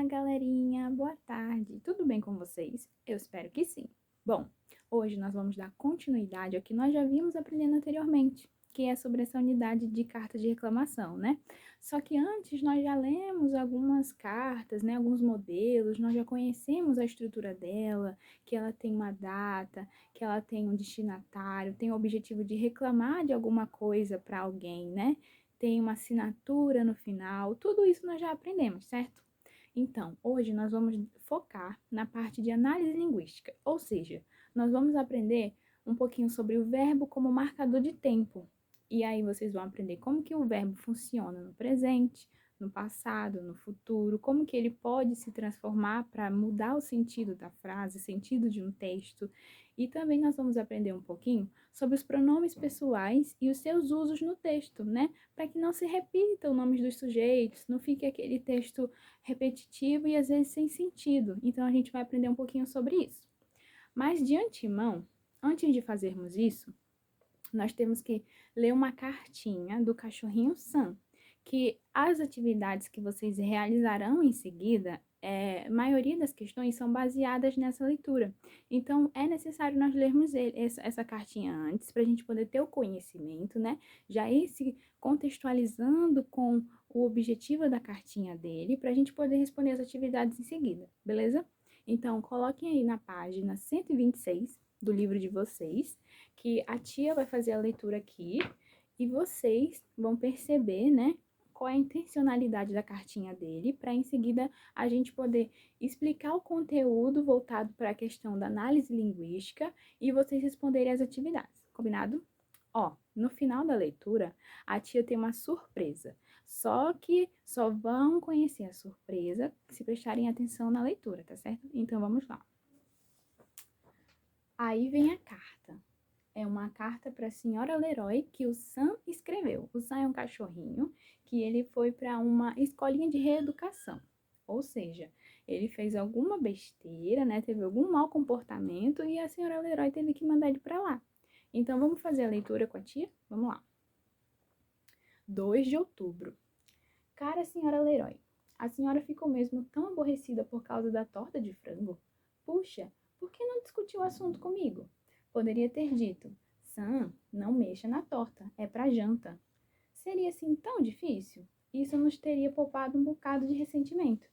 galerinha, boa tarde. Tudo bem com vocês? Eu espero que sim. Bom, hoje nós vamos dar continuidade ao que nós já vimos aprendendo anteriormente, que é sobre essa unidade de carta de reclamação, né? Só que antes nós já lemos algumas cartas, né, alguns modelos, nós já conhecemos a estrutura dela, que ela tem uma data, que ela tem um destinatário, tem o objetivo de reclamar de alguma coisa para alguém, né? Tem uma assinatura no final, tudo isso nós já aprendemos, certo? Então, hoje nós vamos focar na parte de análise linguística, ou seja, nós vamos aprender um pouquinho sobre o verbo como marcador de tempo. E aí vocês vão aprender como que o verbo funciona no presente, no passado, no futuro, como que ele pode se transformar para mudar o sentido da frase, o sentido de um texto. E também nós vamos aprender um pouquinho sobre os pronomes pessoais e os seus usos no texto, né? Para que não se repitam os nomes dos sujeitos, não fique aquele texto repetitivo e às vezes sem sentido. Então a gente vai aprender um pouquinho sobre isso. Mas de antemão, antes de fazermos isso, nós temos que ler uma cartinha do cachorrinho Sam, que as atividades que vocês realizarão em seguida, a maioria das questões são baseadas nessa leitura. Então, é necessário nós lermos essa cartinha antes, para a gente poder ter o conhecimento, né? Já ir se contextualizando com o objetivo da cartinha dele, para a gente poder responder as atividades em seguida, beleza? Então, coloquem aí na página 126 do livro de vocês, que a tia vai fazer a leitura aqui e vocês vão perceber, né, qual é a intencionalidade da cartinha dele, para em seguida a gente poder explicar o conteúdo voltado para a questão da análise linguística e vocês responderem as atividades, combinado? Ó, no final da leitura, a tia tem uma surpresa, só que só vão conhecer a surpresa se prestarem atenção na leitura, tá certo? Então vamos lá. Aí vem a carta. É uma carta para a senhora Leroy que o Sam escreveu. O Sam é um cachorrinho que ele foi para uma escolinha de reeducação. Ou seja, ele fez alguma besteira, né? Teve algum mau comportamento e a senhora Leroy teve que mandar ele para lá. Então vamos fazer a leitura com a tia? Vamos lá. 2 de outubro. Cara senhora Leroy, a senhora ficou mesmo tão aborrecida por causa da torta de frango? Puxa, por que não discutiu o assunto comigo? Poderia ter dito, Sam, não mexa na torta, é pra janta. Seria assim tão difícil? Isso nos teria poupado um bocado de ressentimento.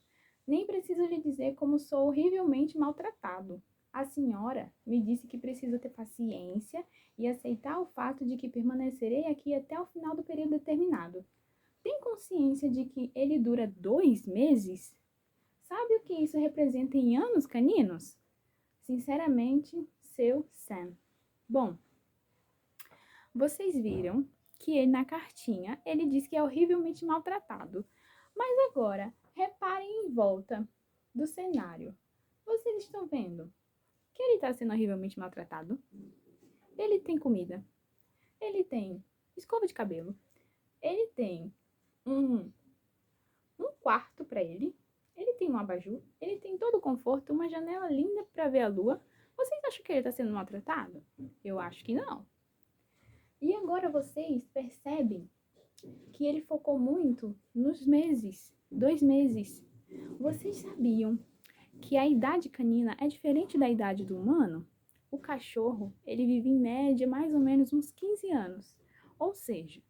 Nem preciso lhe dizer como sou horrivelmente maltratado. A senhora me disse que preciso ter paciência e aceitar o fato de que permanecerei aqui até o final do período determinado. Tem consciência de que ele dura 2 meses? Sabe o que isso representa em anos caninos? Sinceramente, seu Sam. Bom, vocês viram que na cartinha ele diz que é horrivelmente maltratado. Mas agora, reparem em volta do cenário. Vocês estão vendo que ele está sendo horrivelmente maltratado? Ele tem comida, ele tem escova de cabelo, ele tem um quarto para ele, ele tem um abajur, ele tem todo o conforto, uma janela linda para ver a lua. Vocês acham que ele está sendo maltratado? Eu acho que não. E agora vocês percebem que ele focou muito nos meses, 2 meses. Vocês sabiam que a idade canina é diferente da idade do humano? O cachorro, ele vive em média mais ou menos uns 15 anos. Ou seja,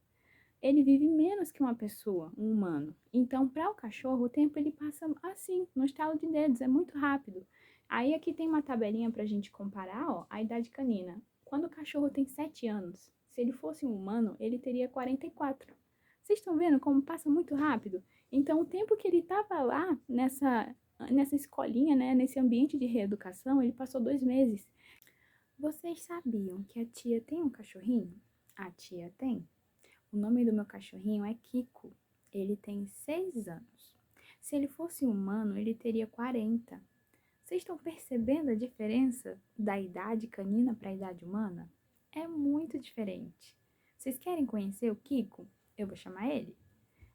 ele vive menos que uma pessoa, um humano. Então, para o cachorro, o tempo ele passa assim, no estalo de dedos, é muito rápido. Aí aqui tem uma tabelinha para a gente comparar, ó, a idade canina. Quando o cachorro tem 7 anos, se ele fosse um humano, ele teria 44. Vocês estão vendo como passa muito rápido? Então, o tempo que ele estava lá nessa escolinha, né, nesse ambiente de reeducação, ele passou 2 meses. Vocês sabiam que a tia tem um cachorrinho? A tia tem. O nome do meu cachorrinho é Kiko. Ele tem 6 anos. Se ele fosse humano, ele teria 40. Vocês estão percebendo a diferença da idade canina para a idade humana? É muito diferente. Vocês querem conhecer o Kiko? Eu vou chamar ele.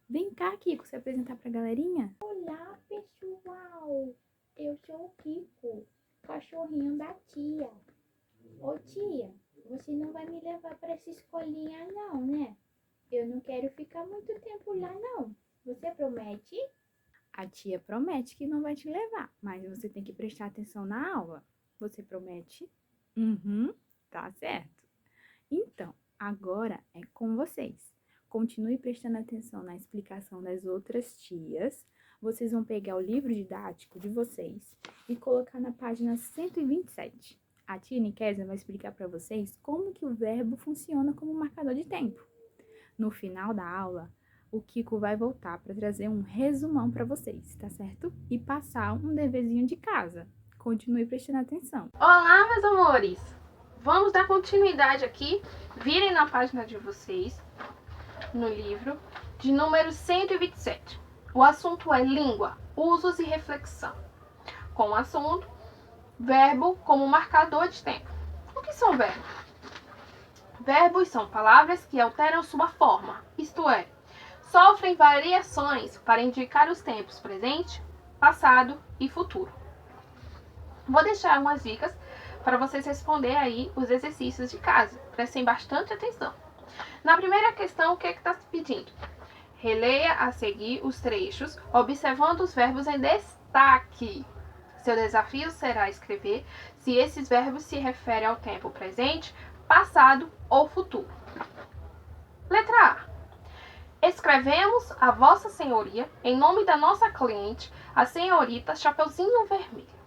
Vem cá, Kiko, se apresentar para a galerinha. Olá, pessoal! Eu sou o Kiko, cachorrinho da tia. Ô tia, você não vai me levar para essa escolinha não, né? Eu não quero ficar muito tempo lá não. Você promete? A tia promete que não vai te levar, mas você tem que prestar atenção na aula. Você promete? Uhum, tá certo. Então, agora é com vocês. Continue prestando atenção na explicação das outras tias. Vocês vão pegar o livro didático de vocês e colocar na página 127. A tia Nikésia vai explicar para vocês como que o verbo funciona como marcador de tempo. No final da aula, o Kiko vai voltar para trazer um resumão para vocês, tá certo? E passar um deverzinho de casa. Continue prestando atenção. Olá, meus amores! Vamos dar continuidade aqui. Virem na página de vocês, no livro, de número 127. O assunto é língua, usos e reflexão. Com o assunto, verbo como marcador de tempo. O que são verbos? Verbos são palavras que alteram sua forma, isto é, sofrem variações para indicar os tempos presente, passado e futuro. Vou deixar umas dicas para vocês responder aí os exercícios de casa. Prestem bastante atenção. Na primeira questão, o que está pedindo? Releia a seguir os trechos, observando os verbos em destaque. Seu desafio será escrever se esses verbos se referem ao tempo presente, passado ou futuro. Letra A. Escrevemos a Vossa Senhoria, em nome da nossa cliente, a senhorita Chapeuzinho Vermelho.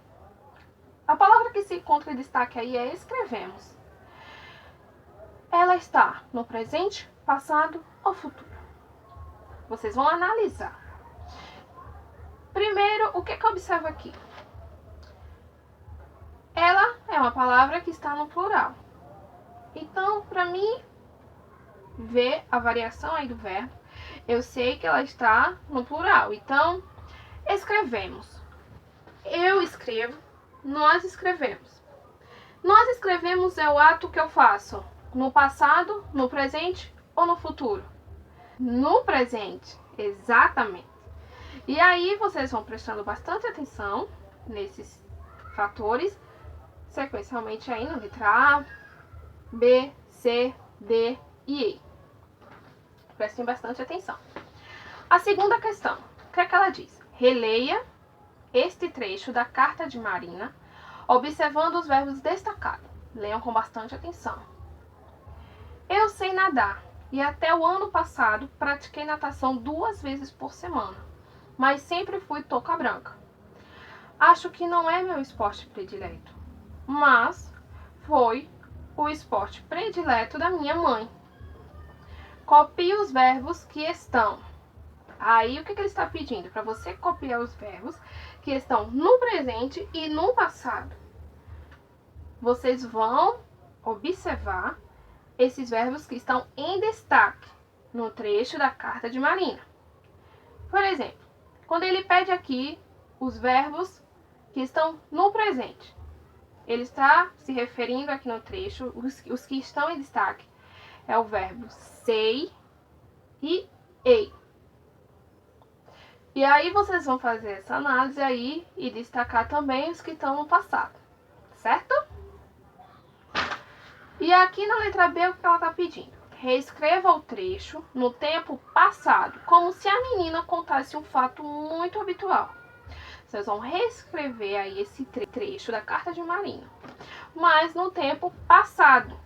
A palavra que se encontra em destaque aí é escrevemos. Ela está no presente, passado ou futuro? Vocês vão analisar. Primeiro, o que eu observo aqui? Ela é uma palavra que está no plural. Então, para mim ver a variação aí do verbo, eu sei que ela está no plural. Então, escrevemos. Eu escrevo, nós escrevemos. Nós escrevemos é o ato que eu faço no passado, no presente ou no futuro? No presente, exatamente. E aí vocês vão prestando bastante atenção nesses fatores, sequencialmente aí na letra A, B, C, D e E. Prestem bastante atenção. A segunda questão, o que é que ela diz? Releia este trecho da carta de Marina, observando os verbos destacados. Leiam com bastante atenção. Eu sei nadar e até o ano passado pratiquei natação 2 vezes por semana, mas sempre fui touca branca. Acho que não é meu esporte predileto, mas foi o esporte predileto da minha mãe. Copie os verbos que estão. Aí o que ele está pedindo? Para você copiar os verbos que estão no presente e no passado. Vocês vão observar esses verbos que estão em destaque no trecho da carta de Marina. Por exemplo, quando ele pede aqui os verbos que estão no presente, ele está se referindo aqui no trecho, os que estão em destaque, é o verbo sei e ei. E aí vocês vão fazer essa análise aí e destacar também os que estão no passado, certo? E aqui na letra B, o que ela está pedindo? Reescreva o trecho no tempo passado, como se a menina contasse um fato muito habitual. Vocês vão reescrever aí esse trecho da carta de Marina, mas no tempo passado.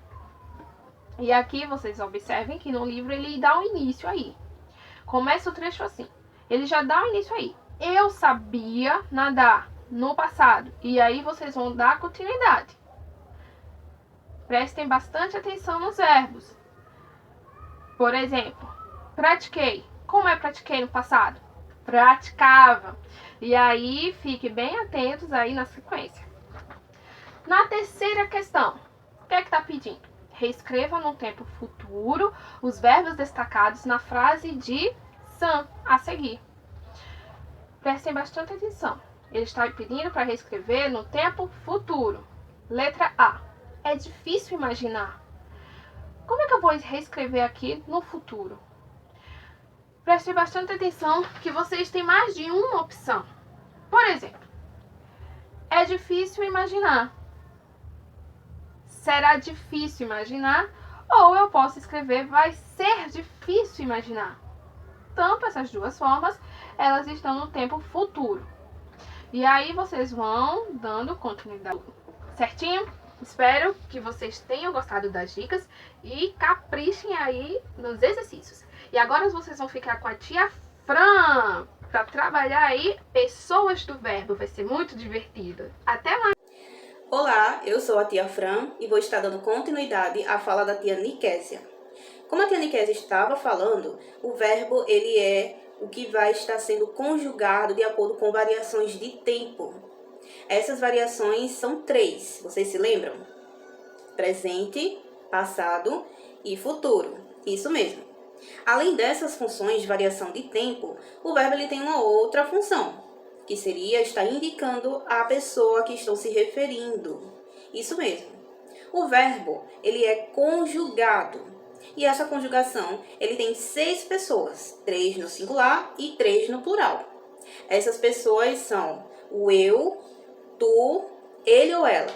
E aqui vocês observem que no livro ele dá um início aí. Começa o trecho assim. Ele já dá um início aí. Eu sabia nadar no passado. E aí vocês vão dar continuidade. Prestem bastante atenção nos verbos. Por exemplo, pratiquei. Como é pratiquei no passado? Praticava. E aí, fiquem bem atentos aí na sequência. Na terceira questão, o que é que está pedindo? Reescreva no tempo futuro os verbos destacados na frase de Sam a seguir. Prestem bastante atenção. Ele está pedindo para reescrever no tempo futuro. Letra A. É difícil imaginar. Como é que eu vou reescrever aqui no futuro? Prestem bastante atenção que vocês têm mais de uma opção. Por exemplo, é difícil imaginar. Será difícil imaginar? Ou eu posso escrever vai ser difícil imaginar. Tanto essas duas formas elas estão no tempo futuro. E aí vocês vão dando continuidade, certinho? Espero que vocês tenham gostado das dicas e caprichem aí nos exercícios. E agora vocês vão ficar com a tia Fran para trabalhar aí pessoas do verbo. Vai ser muito divertido. Até mais! Olá, eu sou a tia Fran e vou estar dando continuidade à fala da tia Nikésia. Como a tia Nikésia estava falando, o verbo ele é o que vai estar sendo conjugado de acordo com variações de tempo. Essas variações são 3, vocês se lembram? Presente, passado e futuro. Isso mesmo. Além dessas funções de variação de tempo, o verbo ele tem uma outra função, que seria estar indicando a pessoa a que estão se referindo. Isso mesmo. O verbo ele é conjugado. E essa conjugação ele tem 6 pessoas, 3 no singular e 3 no plural. Essas pessoas são o eu, tu, ele ou ela,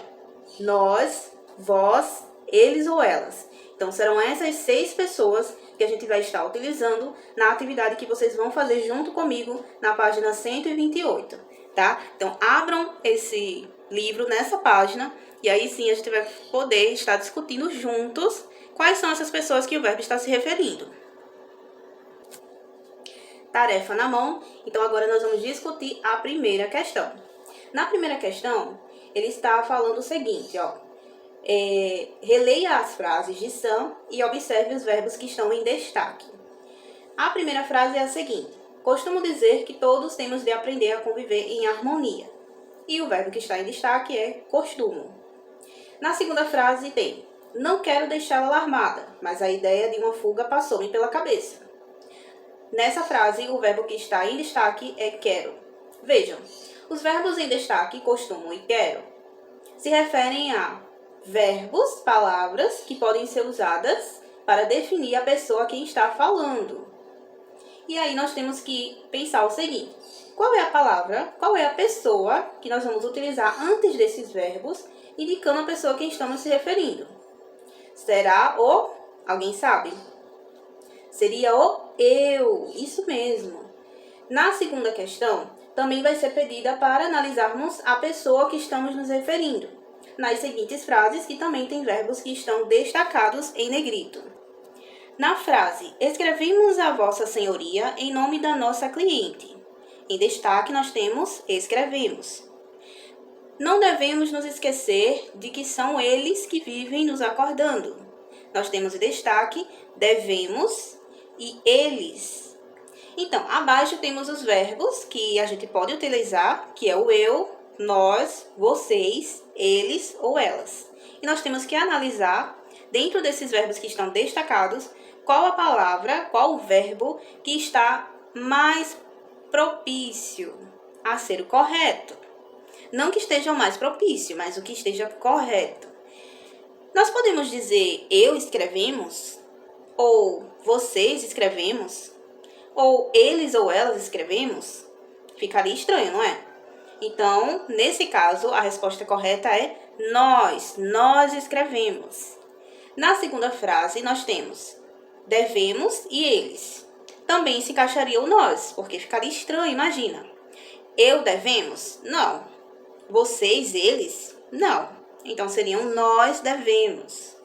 nós, vós, eles ou elas. Então, serão essas 6 pessoas que a gente vai estar utilizando na atividade que vocês vão fazer junto comigo na página 128, tá? Então, abram esse livro nessa página e aí sim a gente vai poder estar discutindo juntos quais são essas pessoas que o verbo está se referindo. Tarefa na mão. Então, agora nós vamos discutir a primeira questão. Na primeira questão, ele está falando o seguinte, ó. Releia as frases de Sam e observe os verbos que estão em destaque. A primeira frase é a seguinte: costumo dizer que todos temos de aprender a conviver em harmonia. E o verbo que está em destaque é costumo. Na segunda frase tem: não quero deixá-la alarmada, mas a ideia de uma fuga passou-me pela cabeça. Nessa frase, o verbo que está em destaque é quero. Vejam, os verbos em destaque, costumo e quero, se referem a verbos, palavras que podem ser usadas para definir a pessoa a quem está falando. E aí nós temos que pensar o seguinte: qual é a palavra, qual é a pessoa que nós vamos utilizar antes desses verbos, indicando a pessoa a quem estamos se referindo? Será o... alguém sabe? Seria o eu, isso mesmo. Na segunda questão, também vai ser pedida para analisarmos a pessoa que estamos nos referindo, nas seguintes frases que também tem verbos que estão destacados em negrito. Na frase, escrevemos a Vossa Senhoria em nome da nossa cliente. Em destaque nós temos escrevemos. Não devemos nos esquecer de que são eles que vivem nos acordando. Nós temos em destaque devemos e eles. Então, abaixo temos os verbos que a gente pode utilizar, que é o eu, nós, vocês, eles ou elas. E nós temos que analisar, dentro desses verbos que estão destacados, qual a palavra, qual o verbo que está mais propício a ser o correto. Não que esteja o mais propício, mas o que esteja correto. Nós podemos dizer eu escrevemos, ou vocês escrevemos, ou eles ou elas escrevemos? Ficaria estranho, não é? Então, nesse caso, a resposta correta é nós escrevemos. Na segunda frase, nós temos devemos e eles. Também se encaixaria o nós, porque ficaria estranho, imagina. Eu devemos? Não. Vocês, eles? Não. Então, seriam nós devemos.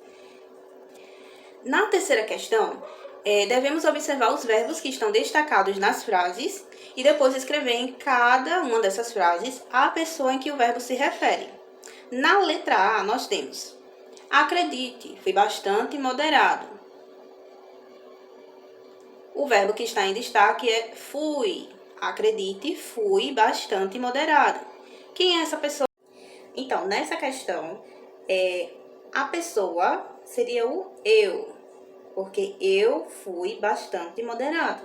Na terceira questão, devemos observar os verbos que estão destacados nas frases e depois escrever em cada uma dessas frases a pessoa em que o verbo se refere. Na letra A, nós temos acredite, fui bastante moderado. O verbo que está em destaque é fui. Acredite, fui bastante moderado. Quem é essa pessoa? Então, nessa questão, a pessoa seria o eu, porque eu fui bastante moderado.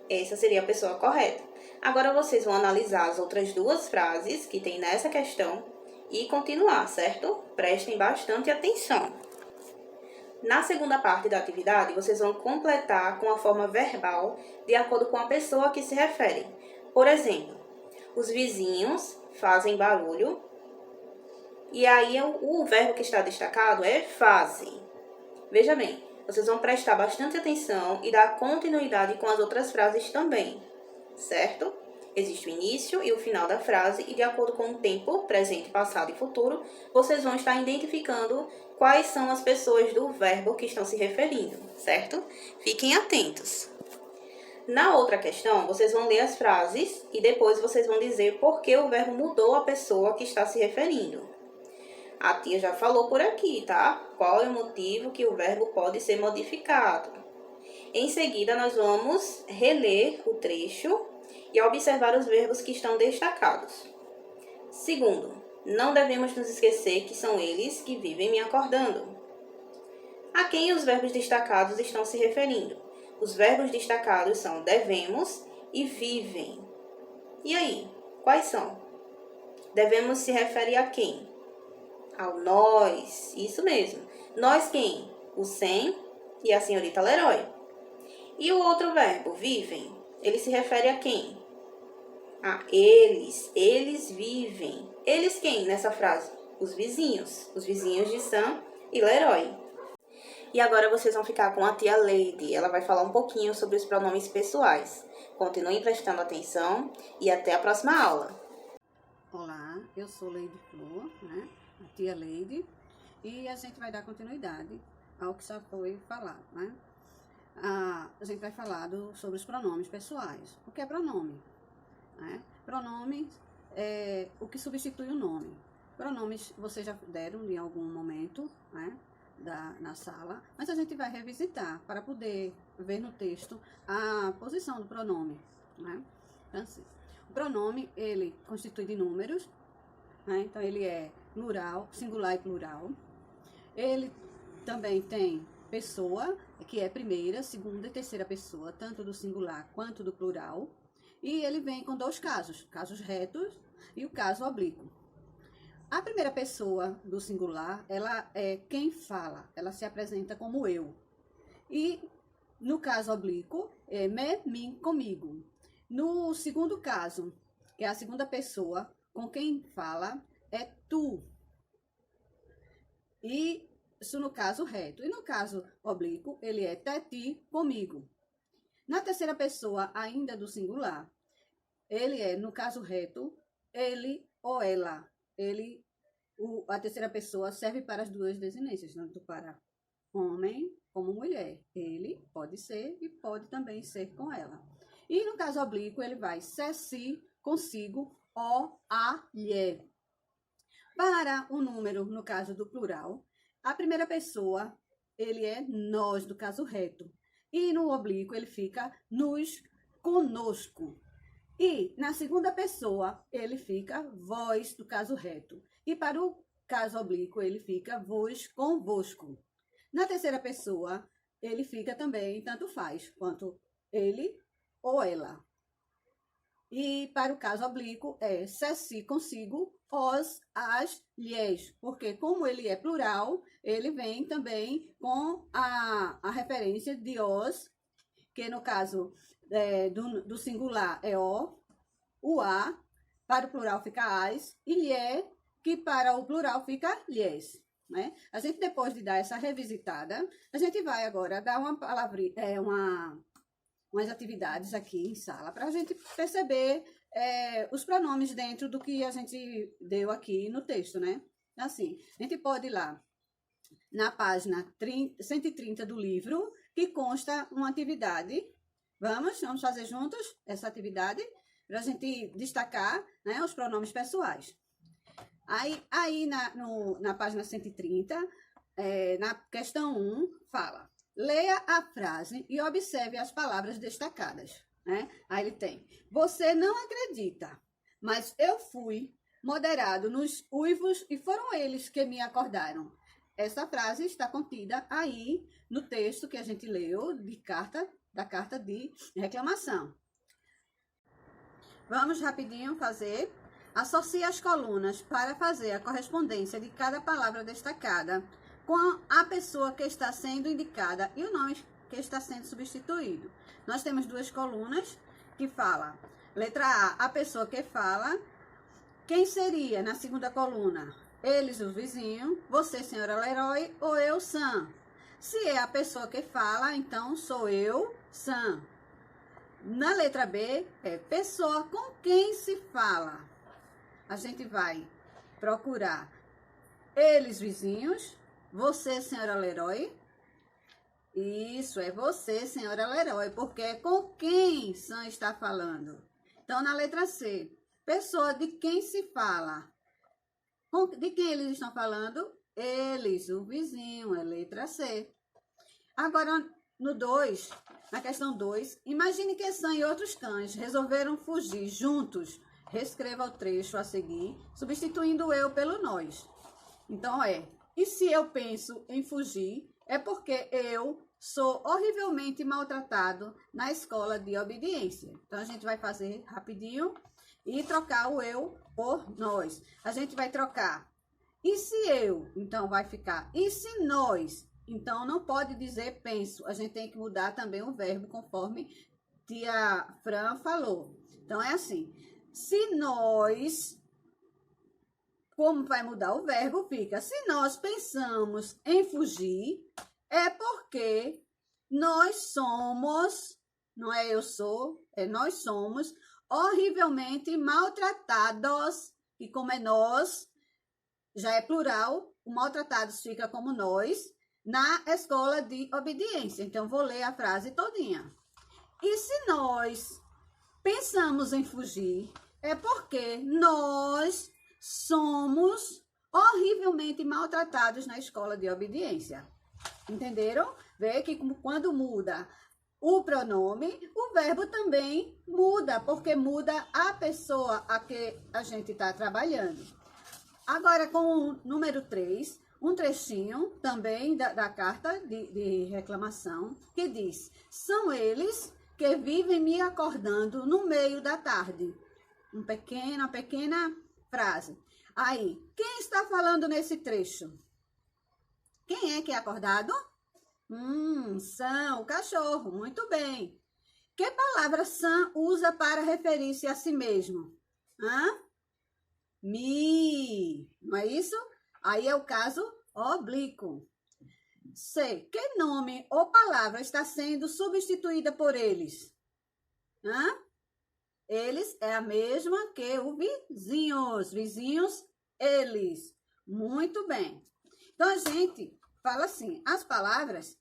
Essa seria a pessoa correta. Agora, vocês vão analisar as outras duas frases que tem nessa questão e continuar, certo? Prestem bastante atenção. Na segunda parte da atividade, vocês vão completar com a forma verbal de acordo com a pessoa a que se refere. Por exemplo, os vizinhos fazem barulho. E aí, o verbo que está destacado é fazem. Veja bem, vocês vão prestar bastante atenção e dar continuidade com as outras frases também. certo? Existe o início e o final da frase e de acordo com o tempo, presente, passado e futuro, vocês vão estar identificando quais são as pessoas do verbo que estão se referindo, certo? Fiquem atentos. Na outra questão, vocês vão ler as frases e depois vocês vão dizer por que o verbo mudou a pessoa que está se referindo. A tia já falou por aqui, tá? Qual é o motivo que o verbo pode ser modificado? Em seguida, nós vamos reler o trecho e observar os verbos que estão destacados. Segundo, não devemos nos esquecer que são eles que vivem me acordando. A quem os verbos destacados estão se referindo? Os verbos destacados são devemos e vivem. E aí, quais são? Devemos se refere a quem? Ao nós, isso mesmo. Nós quem? O Sam e a senhorita Leroy. E o outro verbo, vivem, ele se refere a quem? A eles vivem. Eles quem nessa frase? Os vizinhos de Sam e Leroy. E agora vocês vão ficar com a tia Lady. Ela vai falar um pouquinho sobre os pronomes pessoais. Continuem prestando atenção e até a próxima aula. Olá, eu sou Lady Flor, né? A tia Lady. E a gente vai dar continuidade ao que já foi falado, né? A gente vai falar sobre os pronomes pessoais. O que é pronome? Né? Pronome é o que substitui o nome. Pronomes vocês já deram em algum momento, né? Na sala, mas a gente vai revisitar para poder ver no texto a posição do pronome, né? Então, assim, o pronome, ele constitui de números, né? Então ele é plural, singular e plural. Ele também tem pessoa, que é primeira, segunda e terceira pessoa, tanto do singular quanto do plural. E ele vem com dois casos retos e o caso oblíquo. A primeira pessoa do singular, ela é quem fala, ela se apresenta como eu. E no caso oblíquo, é me, mim, comigo. No segundo caso, que é a segunda pessoa com quem fala, é tu. E isso no caso reto. E no caso oblíquo, ele é ti, comigo. Na terceira pessoa, ainda do singular, ele é, no caso reto, ele ou ela. A terceira pessoa serve para as duas desinências, tanto para homem como mulher. Ele pode ser e pode também ser com ela. E no caso oblíquo, ele vai ser, si, consigo, o, a, lhe. Para o número, no caso do plural, a primeira pessoa, ele é nós, do caso reto. E no oblíquo, ele fica nos, conosco. E na segunda pessoa, ele fica vós, do caso reto. E para o caso oblíquo, ele fica vos, convosco. Na terceira pessoa, ele fica também, tanto faz, quanto ele ou ela. E para o caso oblíquo, é se, consigo, os, as, lhes. Porque como ele é plural, ele vem também com a referência de os, que no caso do singular é o a, para o plural fica as, e lhe, que para o plural fica lhes. Né? A gente, depois de dar essa revisitada, a gente vai agora dar umas atividades aqui em sala, para a gente perceber os pronomes dentro do que a gente deu aqui no texto, né? Assim, a gente pode ir lá na página 130 do livro, que consta uma atividade. Vamos fazer juntos essa atividade para a gente destacar, né, os pronomes pessoais. Aí na página 130, na questão 1, fala: leia a frase e observe as palavras destacadas. Né? Aí ele tem: você não acredita, mas eu fui moderado nos uivos e foram eles que me acordaram. Essa frase está contida aí no texto que a gente leu da carta de reclamação. Vamos rapidinho fazer. Associe as colunas para fazer a correspondência de cada palavra destacada com a pessoa que está sendo indicada e o nome que está sendo substituído. Nós temos duas colunas que fala, letra A pessoa que fala. Quem seria na segunda coluna? Eles, o vizinho, você, senhora Leroy, ou eu, Sam. Se é a pessoa que fala, então sou eu, Sam. Na letra B, é pessoa com quem se fala. A gente vai procurar eles, vizinhos. Você, senhora Leroy. Isso, é você, senhora Leroy, porque é com quem Sam está falando. Então, na letra C, pessoa de quem se fala. De quem eles estão falando? Eles, o vizinho, é letra C. Agora, no 2, na questão 2, imagine que Sam e outros cães resolveram fugir juntos. Reescreva o trecho a seguir, substituindo o eu pelo nós. Então, e se eu penso em fugir, é porque eu sou horrivelmente maltratado na escola de obediência. Então, a gente vai fazer rapidinho e trocar o eu por nós. A gente vai trocar. E se eu? Então, vai ficar. E se nós? Então, não pode dizer penso. A gente tem que mudar também o verbo conforme tia Fran falou. Então, é assim. Se nós... Como vai mudar o verbo, fica. Se nós pensamos em fugir, é porque nós somos, não é eu sou, é nós somos horrivelmente maltratados. E como é nós, já é plural, o maltratados fica como nós, na escola de obediência. Então, vou ler a frase todinha. E se nós pensamos em fugir, é porque nós somos horrivelmente maltratados na escola de obediência. Entenderam? Vê que quando muda o pronome, o verbo também muda, porque muda a pessoa a que a gente está trabalhando. Agora, com o número 3, um trechinho também da carta de reclamação, que diz: são eles que vivem me acordando no meio da tarde. Uma pequena frase. Aí, quem está falando nesse trecho? Quem é que é acordado? Sam, o cachorro. Muito bem. Que palavra Sam usa para referir-se a si mesmo? Me. Não é isso? Aí é o caso oblíquo. C. Que nome ou palavra está sendo substituída por eles? Eles é a mesma que o vizinhos. Vizinhos, eles. Muito bem. Então, a gente fala assim, as palavras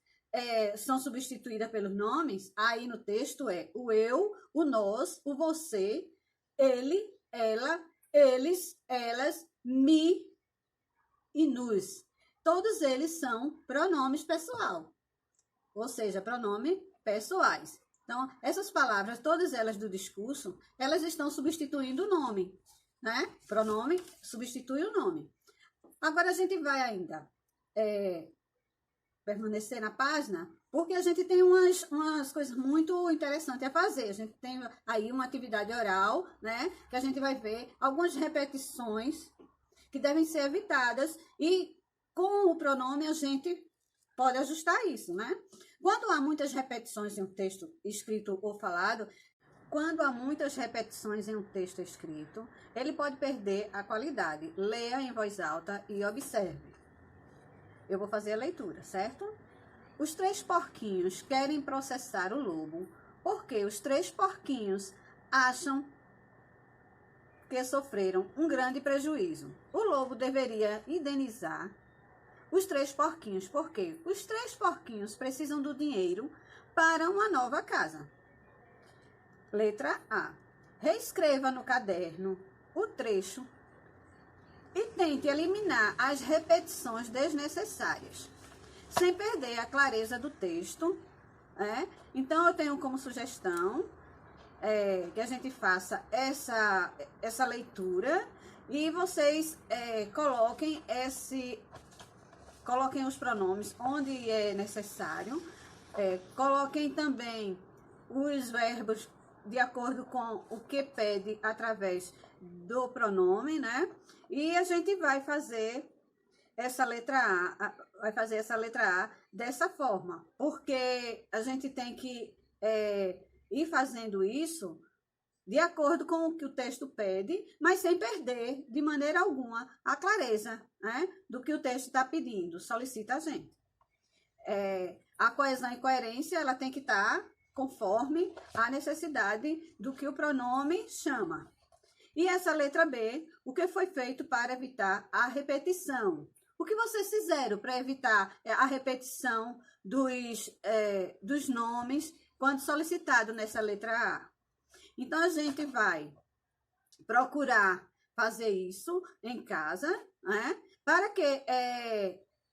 são substituídas pelos nomes, aí no texto é o eu, o nós, o você, ele, ela, eles, elas, me e nos. Todos eles são pronomes pessoal, ou seja, pronomes pessoais. Então, essas palavras, todas elas do discurso, elas estão substituindo o nome, né? Pronome substitui o nome. Agora, a gente vai ainda permanecer na página, porque a gente tem umas coisas muito interessantes a fazer. A gente tem aí uma atividade oral, né? Que a gente vai ver algumas repetições que devem ser evitadas e com o pronome a gente pode ajustar isso, né? Quando há muitas repetições em um texto escrito ou falado, ele pode perder a qualidade. Leia em voz alta e observe. Eu vou fazer a leitura, certo? Os 3 porquinhos querem processar o lobo porque os 3 porquinhos acham que sofreram um grande prejuízo. O lobo deveria indenizar os 3 porquinhos, porque os 3 porquinhos precisam do dinheiro para uma nova casa. Letra A. Reescreva no caderno o trecho e tente eliminar as repetições desnecessárias, sem perder a clareza do texto. Então, eu tenho como sugestão que a gente faça essa leitura e vocês coloquem os pronomes onde é necessário, coloquem também os verbos de acordo com o que pede através do pronome, né? E a gente vai fazer essa letra A, dessa forma, porque a gente tem que ir fazendo isso de acordo com o que o texto pede, mas sem perder de maneira alguma a clareza, né, do que o texto está pedindo, solicita a gente. A coesão e coerência, ela tem que estar conforme a necessidade do que o pronome chama. E essa letra B, o que foi feito para evitar a repetição? O que vocês fizeram para evitar a repetição dos nomes quando solicitado nessa letra A? Então, a gente vai procurar fazer isso em casa, né? Para que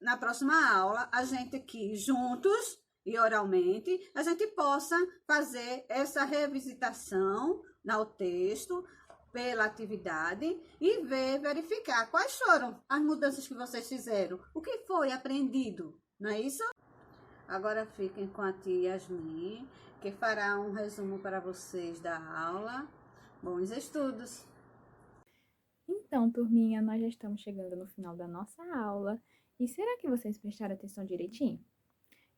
na próxima aula, a gente aqui juntos e oralmente, a gente possa fazer essa revisitação no texto, pela atividade e verificar quais foram as mudanças que vocês fizeram, o que foi aprendido, não é isso? Agora fiquem com a tia Yasmin, que fará um resumo para vocês da aula. Bons estudos! Então, turminha, nós já estamos chegando no final da nossa aula. E será que vocês prestaram atenção direitinho?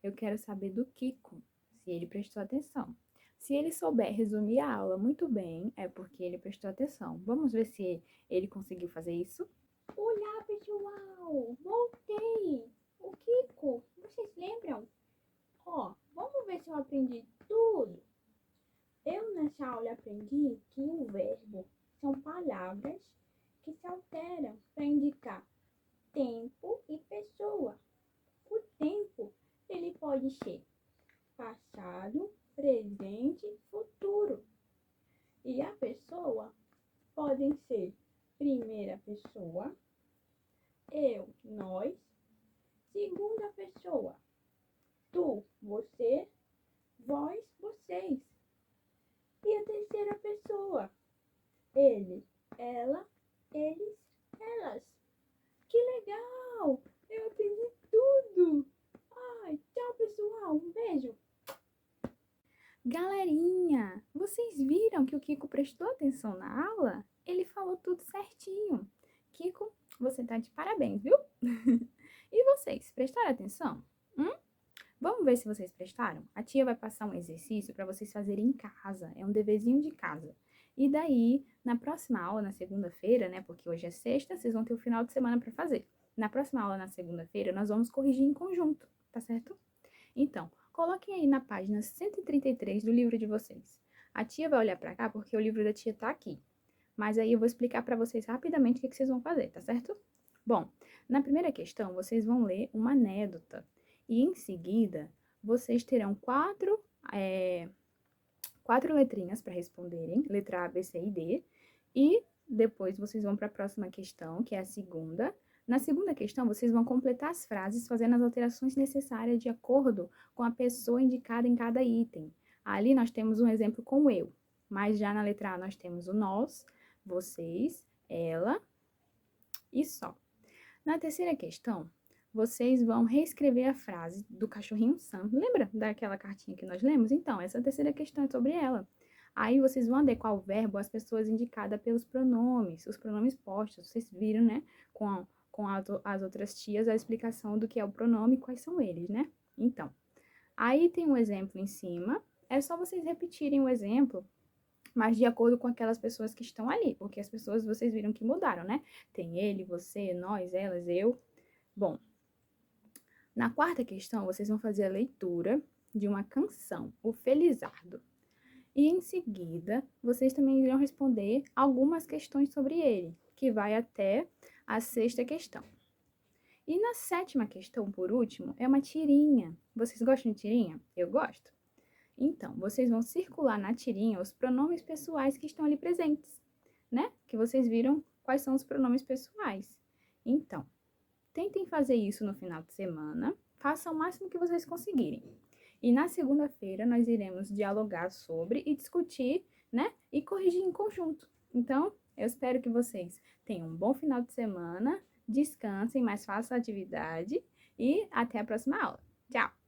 Eu quero saber do Kiko, se ele prestou atenção. Se ele souber resumir a aula muito bem, é porque ele prestou atenção. Vamos ver se ele conseguiu fazer isso? Olá, pessoal! Voltei! O Kiko, vocês lembram? Vamos ver se eu aprendi tudo. Eu nessa aula aprendi que o verbo são palavras que se alteram para indicar tempo e pessoa. O tempo, ele pode ser passado, presente, futuro. E a pessoa podem ser primeira pessoa, eu, nós, segunda pessoa, tu, você, vós, vocês. E a terceira pessoa, ele, ela, eles, elas. Que legal! Eu aprendi tudo! Ai, tchau, pessoal! Um beijo! Galerinha, vocês viram que o Kiko prestou atenção na aula? Ele falou tudo certinho. Kiko, você tá de parabéns, viu? E vocês, prestaram atenção? Vamos ver se vocês prestaram? A tia vai passar um exercício para vocês fazerem em casa. É um deverzinho de casa. E daí, na próxima aula, na segunda-feira, né? Porque hoje é sexta, vocês vão ter o final de semana para fazer. Na próxima aula, na segunda-feira, nós vamos corrigir em conjunto, tá certo? Então, coloquem aí na página 133 do livro de vocês. A tia vai olhar para cá porque o livro da tia tá aqui. Mas aí eu vou explicar para vocês rapidamente o que vocês vão fazer, tá certo? Bom, na primeira questão, vocês vão ler uma anedota. E em seguida, vocês terão quatro letrinhas para responderem, letra A, B, C e D. E depois vocês vão para a próxima questão, que é a segunda. Na segunda questão, vocês vão completar as frases fazendo as alterações necessárias de acordo com a pessoa indicada em cada item. Ali nós temos um exemplo com o eu, mas já na letra A nós temos o nós, vocês, ela e só. Na terceira questão, vocês vão reescrever a frase do cachorrinho Sam. Lembra daquela cartinha que nós lemos? Então, essa terceira questão é sobre ela. Aí vocês vão adequar o verbo às pessoas indicadas pelos pronomes, os pronomes postos. Vocês viram, né, com as outras tias, a explicação do que é o pronome e quais são eles, né? Então, aí tem um exemplo em cima. É só vocês repetirem o exemplo, mas de acordo com aquelas pessoas que estão ali, porque as pessoas vocês viram que mudaram, né? Tem ele, você, nós, elas, eu. Bom, na quarta questão, vocês vão fazer a leitura de uma canção, o Felizardo. E em seguida, vocês também irão responder algumas questões sobre ele, que vai até a sexta questão. E na sétima questão, por último, é uma tirinha. Vocês gostam de tirinha? Eu gosto. Então, vocês vão circular na tirinha os pronomes pessoais que estão ali presentes, né? Que vocês viram quais são os pronomes pessoais. Então, tentem fazer isso no final de semana, façam o máximo que vocês conseguirem. E na segunda-feira nós iremos dialogar sobre e discutir, né? E corrigir em conjunto. Então, eu espero que vocês tenham um bom final de semana, descansem, mas façam a atividade e até a próxima aula. Tchau!